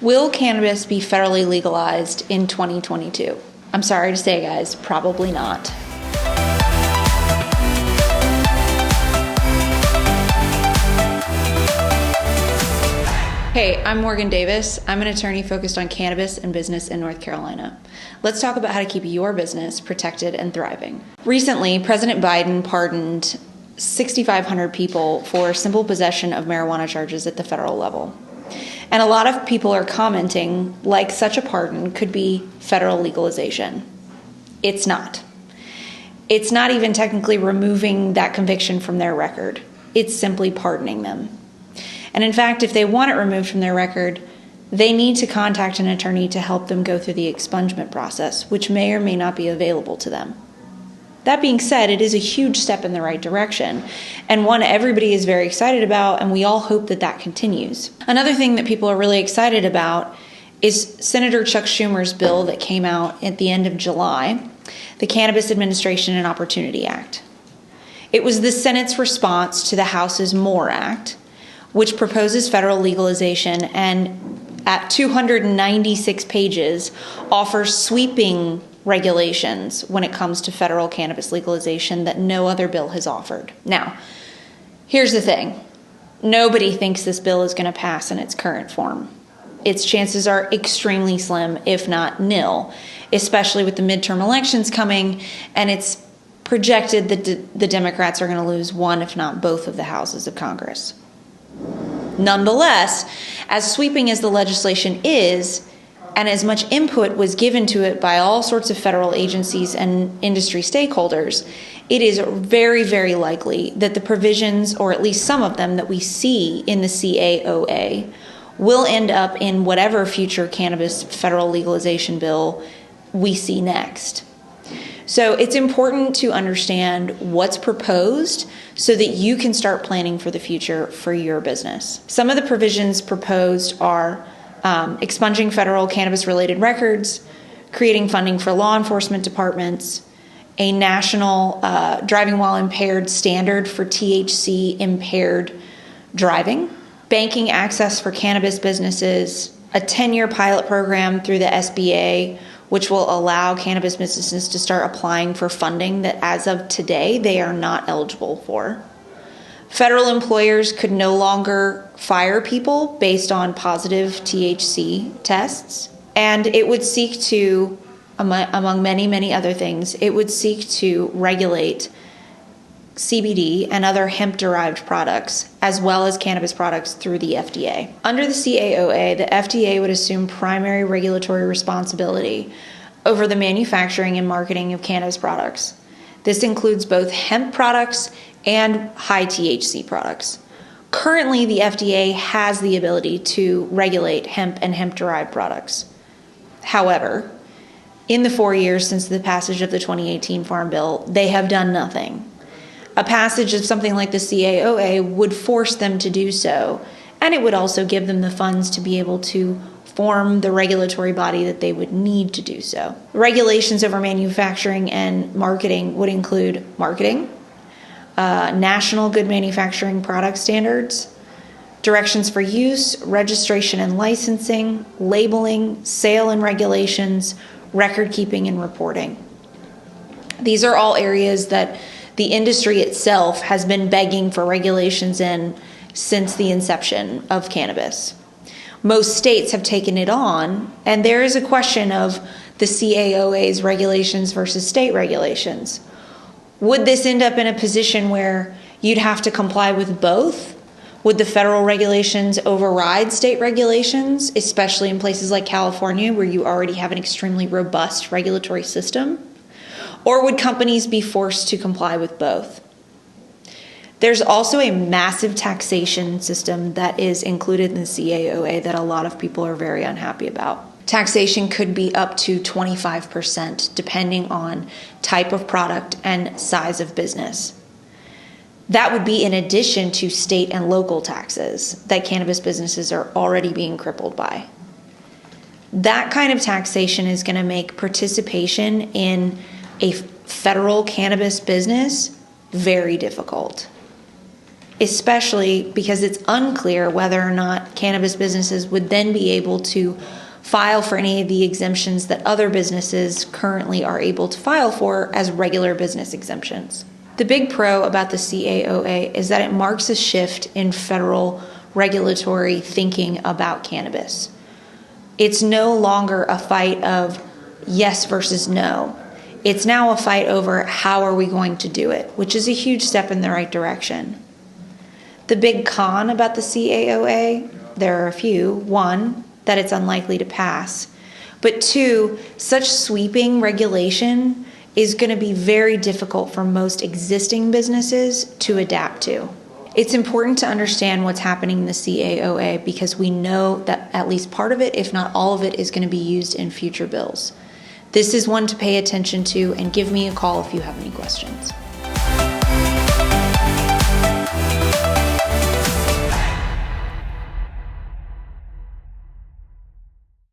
Will cannabis be federally legalized in 2022? I'm sorry to say, guys, probably not. Hey, I'm Morgan Davis. I'm an attorney focused on cannabis and business in North Carolina. Let's talk about how to keep your business protected and thriving. Recently, President Biden pardoned 6,500 people for simple possession of marijuana charges at the federal level. And a lot of people are commenting like such a pardon could be federal legalization. It's not. It's not even technically removing that conviction from their record. It's simply pardoning them. And in fact, if they want it removed from their record, they need to contact an attorney to help them go through the expungement process, which may or may not be available to them. That being said, it is a huge step in the right direction, and one everybody is very excited about, and we all hope that that continues. Another thing that people are really excited about is Senator Chuck Schumer's bill that came out at the end of July, the Cannabis Administration and Opportunity Act. It was the Senate's response to the House's MORE Act, which proposes federal legalization and at 296 pages offers sweeping regulations when it comes to federal cannabis legalization that no other bill has offered. Now, here's the thing. Nobody thinks this bill is going to pass in its current form. Its chances are extremely slim, if not nil, especially with the midterm elections coming, and it's projected that the Democrats are going to lose one, if not both, of the houses of Congress. Nonetheless, as sweeping as the legislation is, and as much input was given to it by all sorts of federal agencies and industry stakeholders, it is very, very likely that the provisions, or at least some of them that we see in the CAOA, will end up in whatever future cannabis federal legalization bill we see next. So it's important to understand what's proposed so that you can start planning for the future for your business. Some of the provisions proposed are expunging federal cannabis-related records, creating funding for law enforcement departments, a national driving while impaired standard for THC-impaired driving, banking access for cannabis businesses, a 10-year pilot program through the SBA, which will allow cannabis businesses to start applying for funding that as of today they are not eligible for. Federal employers could no longer fire people based on positive THC tests, and it would seek to, among many, many other things, it would seek to regulate CBD and other hemp-derived products, as well as cannabis products through the FDA. Under the CAOA, the FDA would assume primary regulatory responsibility over the manufacturing and marketing of cannabis products. This includes both hemp products and high THC products. Currently, the FDA has the ability to regulate hemp and hemp-derived products. However, in the 4 years since the passage of the 2018 Farm Bill, they have done nothing. A passage of something like the CAOA would force them to do so, and it would also give them the funds to be able to form the regulatory body that they would need to do so. Regulations over manufacturing and marketing would include marketing, national good manufacturing product standards, directions for use, registration and licensing, labeling, sale and regulations, record keeping and reporting. These are all areas that the industry itself has been begging for regulations in since the inception of cannabis. Most states have taken it on, and there is a question of the CAOA's regulations versus state regulations. Would this end up in a position where you'd have to comply with both? Would the federal regulations override state regulations, especially in places like California, where you already have an extremely robust regulatory system? Or would companies be forced to comply with both? There's also a massive taxation system that is included in the CAOA that a lot of people are very unhappy about. Taxation could be up to 25% depending on type of product and size of business. That would be in addition to state and local taxes that cannabis businesses are already being crippled by. That kind of taxation is going to make participation in a federal cannabis business very difficult. especially because it's unclear whether or not cannabis businesses would then be able to file for any of the exemptions that other businesses currently are able to file for as regular business exemptions. The big pro about the CAOA is that it marks a shift in federal regulatory thinking about cannabis. It's no longer a fight of yes versus no. It's now a fight over how are we going to do it, which is a huge step in the right direction. The big con about the CAOA, there are a few. One, that it's unlikely to pass. But two, such sweeping regulation is going to be very difficult for most existing businesses to adapt to. It's important to understand what's happening in the CAOA because we know that at least part of it, if not all of it, is going to be used in future bills. This is one to pay attention to, and give me a call if you have any questions.